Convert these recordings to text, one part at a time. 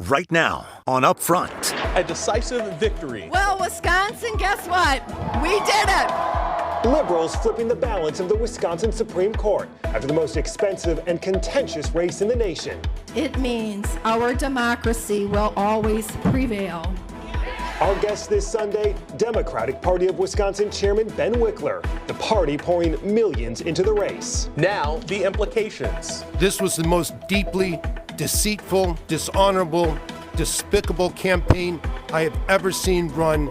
Right now on Upfront. A decisive victory. Well, Wisconsin, guess what? We did it! Liberals flipping the balance of the Wisconsin Supreme Court after the most expensive and contentious race in the nation. It means our democracy will always prevail. Our guest this Sunday, Democratic Party of Wisconsin Chairman Ben Wickler, the party pouring millions into the race. Now, the implications. This was the most deeply deceitful, dishonorable, despicable campaign I have ever seen run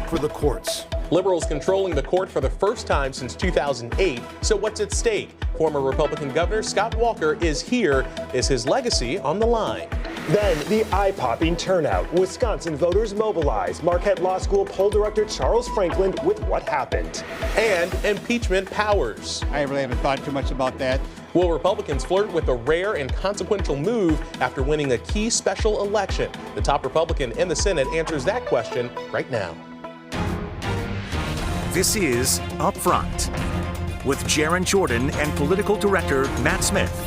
for the courts. Liberals controlling the court for the first time since 2008. So what's at stake? Former Republican Governor Scott Walker is here. Is his legacy on the line? Then the eye-popping turnout. Wisconsin voters mobilized. Marquette Law School poll director Charles Franklin with what happened. And impeachment powers. I really haven't thought too much about that. Will Republicans flirt with a rare and consequential move after winning a key special election? The top Republican in the Senate answers that question right now. This is Upfront with Jaron Jordan and political director Matt Smith.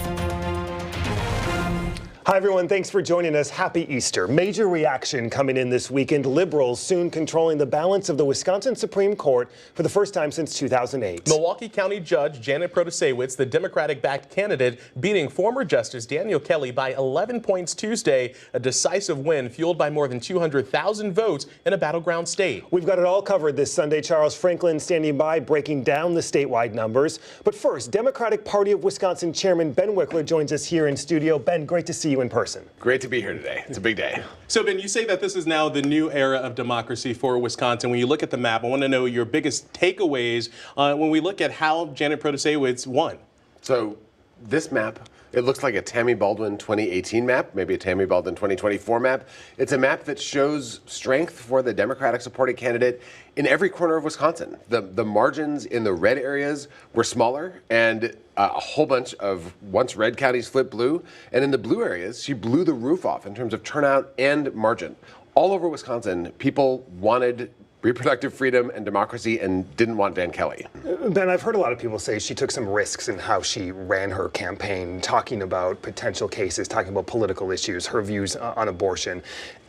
Hi, everyone. Thanks for joining us. Happy Easter. Major reaction coming in this weekend. Liberals soon controlling the balance of the Wisconsin Supreme Court for the first time since 2008. Milwaukee County Judge Janet Protasewicz, the Democratic-backed candidate, beating former Justice Daniel Kelly by 11 points Tuesday, a decisive win fueled by more than 200,000 votes in a battleground state. We've got it all covered this Sunday. Charles Franklin standing by, breaking down the statewide numbers. But first, Democratic Party of Wisconsin Chairman Ben Wickler joins us here in studio. Ben, great to see you in person. Great to be here today. It's a big day. So, Ben, you say that this is now the new era of democracy for Wisconsin. When you look at the map, I want to know your biggest takeaways when we look at how Janet Protasewicz won. So this map, it looks like a Tammy Baldwin 2018 map, maybe a Tammy Baldwin 2024 map. It's a map that shows strength for the Democratic supported candidate in every corner of Wisconsin. The margins in the red areas were smaller, and a whole bunch of once red counties flipped blue. And in the blue areas, she blew the roof off in terms of turnout and margin. All over Wisconsin, people wanted reproductive freedom and democracy and didn't want Dan Kelly. Ben, I've heard a lot of people say she took some risks in how she ran her campaign, talking about potential cases, talking about political issues, her views on abortion.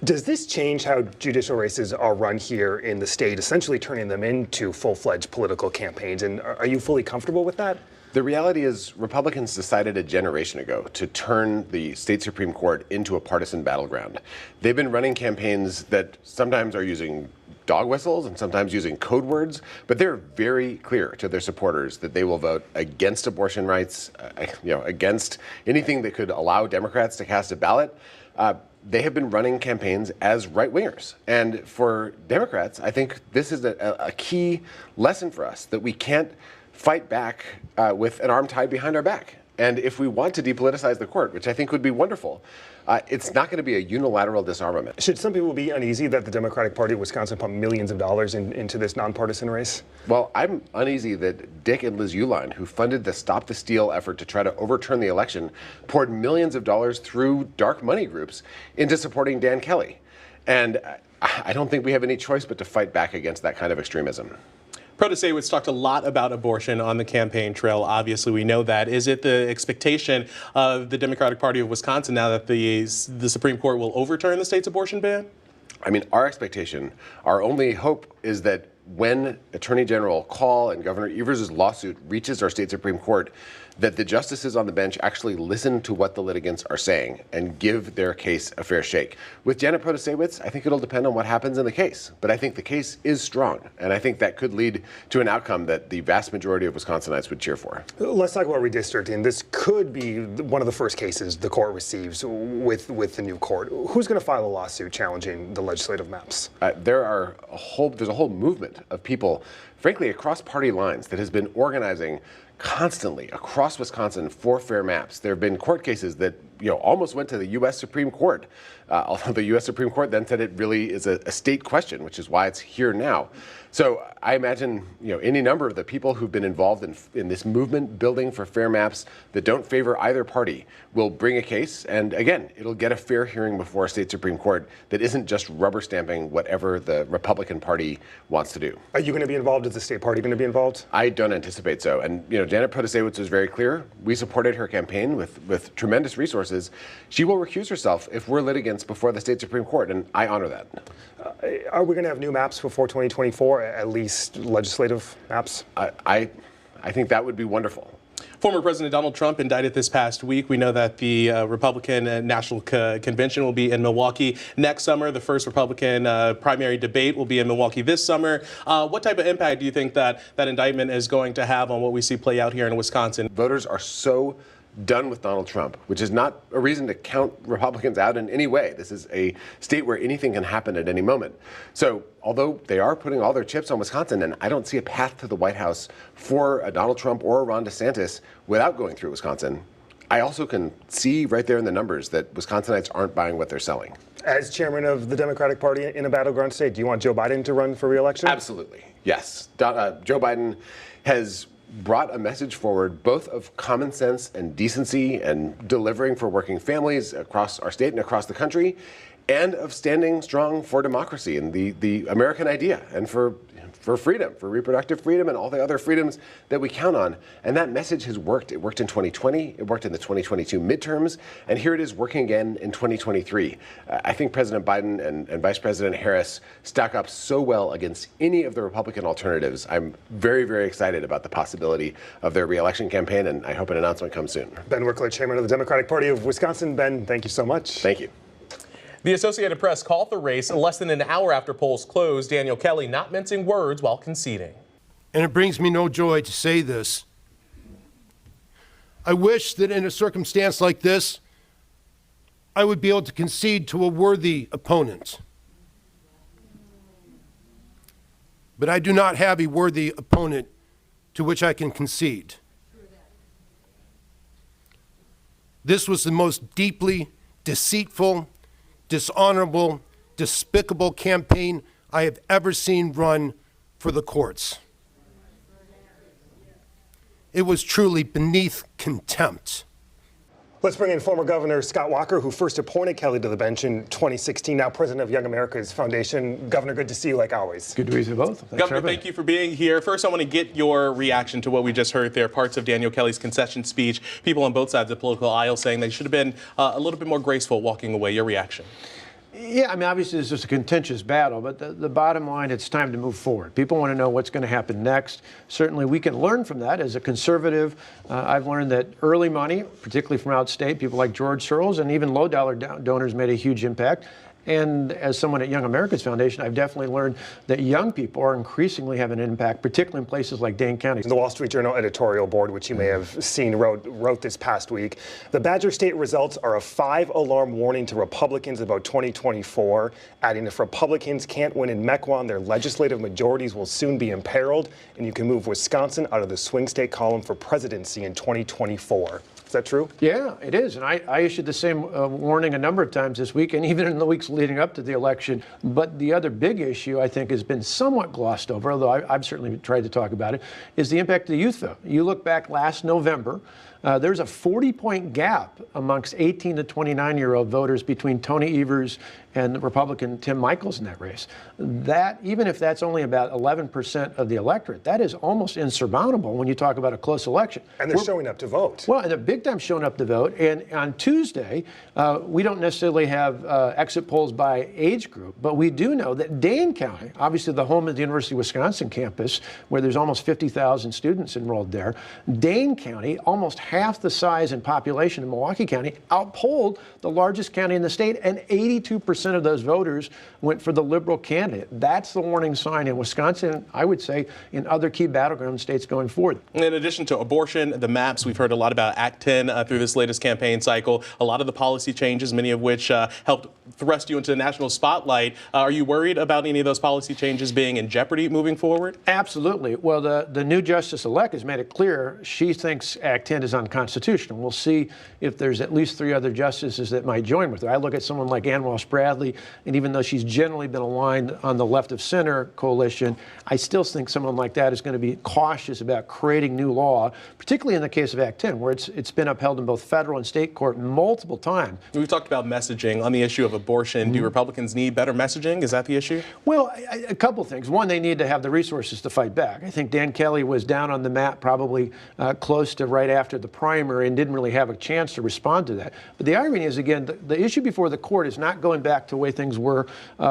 Does this change how judicial races are run here in the state, essentially turning them into full-fledged political campaigns? And are you fully comfortable with that? The reality is Republicans decided a generation ago to turn the state Supreme Court into a partisan battleground. They've been running campaigns that sometimes are using dog whistles and sometimes using code words, but they're very clear to their supporters that they will vote against abortion rights, against anything that could allow Democrats to cast a ballot. They have been running campaigns as right-wingers. And for Democrats, I think this is a key lesson for us, that we can't fight back with an arm tied behind our back. And if we want to depoliticize the court, which I think would be wonderful, it's not going to be a unilateral disarmament. Should some people be uneasy that the Democratic Party of Wisconsin pumped millions of dollars into this nonpartisan race? Well, I'm uneasy that Dick and Liz Uihlein, who funded the Stop the Steal effort to try to overturn the election, poured millions of dollars through dark money groups into supporting Dan Kelly. And I don't think we have any choice but to fight back against that kind of extremism. Protasewicz talked a lot about abortion on the campaign trail. Obviously, we know that. Is it the expectation of the Democratic Party of Wisconsin now that the Supreme Court will overturn the state's abortion ban? I mean, our expectation, our only hope is that when Attorney General Call and Governor Evers' lawsuit reaches our state Supreme Court, that the justices on the bench actually listen to what the litigants are saying and give their case a fair shake. With Janet Protasewicz, I think it'll depend on what happens in the case. But I think the case is strong, and I think that could lead to an outcome that the vast majority of Wisconsinites would cheer for. Let's talk about redistricting. This could be one of the first cases the court receives with the new court. Who's going to file a lawsuit challenging the legislative maps? There's a whole movement of people, frankly, across party lines that has been organizing constantly across Wisconsin for fair maps. There have been court cases that almost went to the U.S. Supreme Court, although the U.S. Supreme Court then said it really is a state question, which is why it's here now. So I imagine any number of the people who've been involved in this movement building for fair maps that don't favor either party will bring a case, and again, it'll get a fair hearing before a state Supreme Court that isn't just rubber stamping whatever the Republican Party wants to do. Are you going to be involved? Is the state party going to be involved? I don't anticipate so. And Janet Protasewicz was very clear. We supported her campaign with tremendous resources resources, she will recuse herself if we're litigants before the state Supreme Court, and I honor that. Are we going to have new maps before 2024, at least legislative maps? I think that would be wonderful. Former President Donald Trump indicted this past week. We know that the Republican National Convention will be in Milwaukee next summer. The first Republican primary debate will be in Milwaukee this summer. What type of impact do you think that indictment is going to have on what we see play out here in Wisconsin? Voters are so done with Donald Trump, which is not a reason to count Republicans out in any way. This is a state where anything can happen at any moment. So although they are putting all their chips on Wisconsin, and I don't see a path to the White House for a Donald Trump or a Ron DeSantis without going through Wisconsin, I also can see right there in the numbers that Wisconsinites aren't buying what they're selling. As chairman of the Democratic Party in a battleground state, do you want Joe Biden to run for re-election? Absolutely, yes. Joe Biden has brought a message forward both of common sense and decency and delivering for working families across our state and across the country, and of standing strong for democracy and the American idea and for freedom, for reproductive freedom and all the other freedoms that we count on. And that message has worked. It worked in 2020, it worked in the 2022 midterms, and here it is working again in 2023. I think President Biden and Vice President Harris stack up so well against any of the Republican alternatives. I'm very, very excited about the possibility of their re-election campaign, and I hope an announcement comes soon. Ben Wickler, chairman of the Democratic Party of Wisconsin. Ben, thank you so much. Thank you. The Associated Press called the race less than an hour after polls closed. Daniel Kelly not mincing words while conceding. And it brings me no joy to say this. I wish that in a circumstance like this, I would be able to concede to a worthy opponent. But I do not have a worthy opponent to which I can concede. This was the most deeply deceitful, dishonorable, despicable campaign I have ever seen run for the courts. It was truly beneath contempt. Let's bring in former Governor Scott Walker, who first appointed Kelly to the bench in 2016, now president of Young America's Foundation. Governor, good to see you like always. Good to be with you both. Governor, thank you for being here. First, I want to get your reaction to what we just heard there, parts of Daniel Kelly's concession speech. People on both sides of the political aisle saying they should have been a little bit more graceful walking away. Your reaction? Yeah, I mean, obviously this is a contentious battle, but the bottom line, it's time to move forward. People want to know what's going to happen next. Certainly we can learn from that. As a conservative, I've learned that early money, particularly from outstate, people like George Soros and even low-dollar donors made a huge impact. And as someone at Young America's Foundation, I've definitely learned that young people are increasingly having an impact, particularly in places like Dane County. The Wall Street Journal editorial board, which you may have seen, wrote this past week, the Badger State results are a 5-alarm warning to Republicans about 2024, adding if Republicans can't win in Mequon, their legislative majorities will soon be imperiled, and you can move Wisconsin out of the swing state column for presidency in 2024. Is that true? Yeah, it is. And I issued the same warning a number of times this week and even in the weeks leading up to the election. But the other big issue I think has been somewhat glossed over, although I've certainly tried to talk about it, is the impact of the youth vote. You look back last November, there's a 40-point gap amongst 18 to 29-year-old voters between Tony Evers and the Republican Tim Michels in that race. That, even if that's only about 11% of the electorate, that is almost insurmountable when you talk about a close election. And they're showing up to vote. Well, and they're big time showing up to vote. And on Tuesday, we don't necessarily have exit polls by age group, but we do know that Dane County, obviously the home of the University of Wisconsin campus, where there's almost 50,000 students enrolled there, Dane County, almost half the size and population of Milwaukee County, outpolled the largest county in the state, and 82% of those voters went for the liberal candidate. That's the warning sign in Wisconsin, I would say, in other key battleground states going forward. In addition to abortion, the maps, we've heard a lot about Act 10 through this latest campaign cycle, a lot of the policy changes, many of which helped thrust you into the national spotlight. Are you worried about any of those policy changes being in jeopardy moving forward? Absolutely. Well, the new justice-elect has made it clear she thinks Act 10 is unconstitutional. We'll see if there's at least 3 other justices that might join with her. I look at someone like Ann Walsh-Bradley, and even though she's generally been aligned on the left of center coalition, I still think someone like that is going to be cautious about creating new law, particularly in the case of Act 10, where it's been upheld in both federal and state court multiple times. We've talked about messaging on the issue of abortion. Do Republicans need better messaging? Is that the issue? Well, a couple things. One, they need to have the resources to fight back. I think Dan Kelly was down on the map probably close to right after the primary and didn't really have a chance to respond to that. But the irony is, again, the issue before the court is not going back to the way things were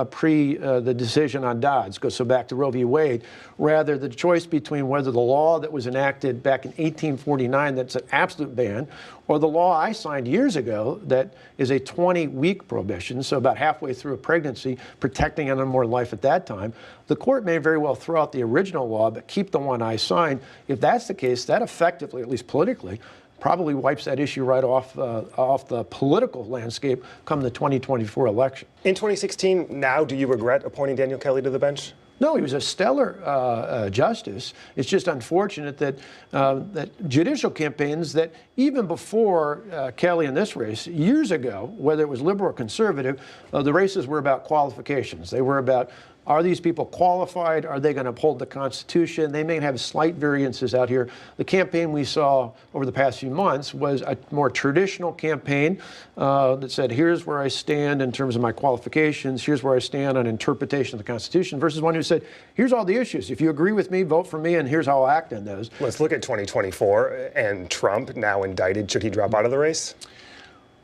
pre the decision on Dobbs, so back to Roe v. Wade. Rather, the choice between whether the law that was enacted back in 1849 that's an absolute ban, or the law I signed years ago that is a 20-week prohibition, so about halfway through a pregnancy, protecting an unborn life at that time. The court may very well throw out the original law, but keep the one I signed. If that's the case, that effectively, at least politically, probably wipes that issue right off the political landscape come the 2024 election. In 2016, now do you regret appointing Daniel Kelly to the bench? No, he was a stellar justice. It's just unfortunate that that judicial campaigns that even before Kelly in this race, years ago, whether it was liberal or conservative, the races were about qualifications. They were about, are these people qualified? Are they going to uphold the Constitution? They may have slight variances out here. The campaign we saw over the past few months was a more traditional campaign that said, here's where I stand in terms of my qualifications, here's where I stand on interpretation of the Constitution, versus one who said, here's all the issues. If you agree with me, vote for me, and here's how I'll act on those. Let's look at 2024 and Trump now indicted. Should he drop out of the race?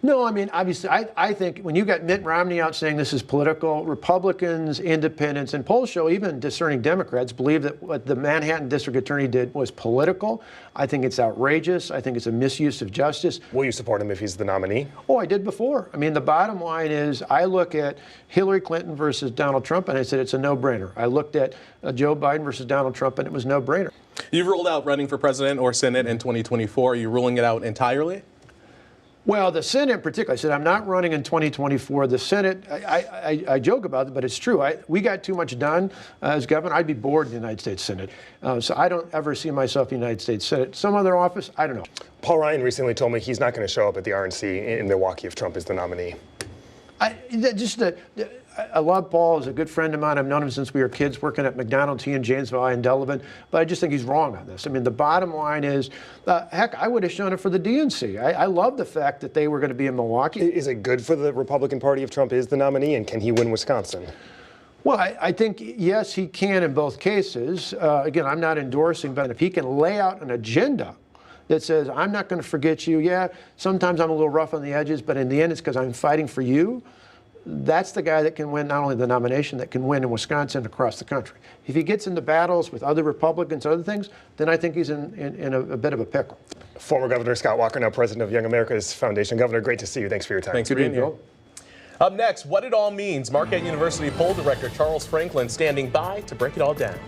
No, I mean, obviously, I think when you got Mitt Romney out saying this is political, Republicans, independents, and polls show even discerning Democrats believe that what the Manhattan District Attorney did was political. I think it's outrageous. I think it's a misuse of justice. Will you support him if he's the nominee? Oh, I did before. I mean, the bottom line is I look at Hillary Clinton versus Donald Trump, and I said it's a no-brainer. I looked at Joe Biden versus Donald Trump, and it was no-brainer. You've ruled out running for president or Senate in 2024. Are you ruling it out entirely? Well, the Senate in particular, I said I'm not running in 2024. The Senate, I joke about it, but it's true. We got too much done as governor. I'd be bored in the United States Senate. So I don't ever see myself in the United States Senate. Some other office, I don't know. Paul Ryan recently told me he's not going to show up at the RNC in Milwaukee if Trump is the nominee. I love Paul. He's a good friend of mine. I've known him since we were kids working at McDonald's, he in Janesville, I in Delavan. But I just think he's wrong on this. I mean, the bottom line is, heck, I would have shown it for the DNC. I love the fact that they were going to be in Milwaukee. Is it good for the Republican Party if Trump is the nominee, and can he win Wisconsin? Well, I think, yes, he can in both cases. Again, I'm not endorsing, but if he can lay out an agenda that says, I'm not going to forget you. Yeah, sometimes I'm a little rough on the edges, but in the end, it's because I'm fighting for you. That's the guy that can win not only the nomination, that can win in Wisconsin, across the country. If he gets into battles with other Republicans, other things, then I think he's in a bit of a pickle. Former Governor Scott Walker, now president of Young America's Foundation. Governor, great to see you. Thanks for your time. Thanks for being here. Up next, what it all means. Marquette University poll director Charles Franklin standing by to break it all down.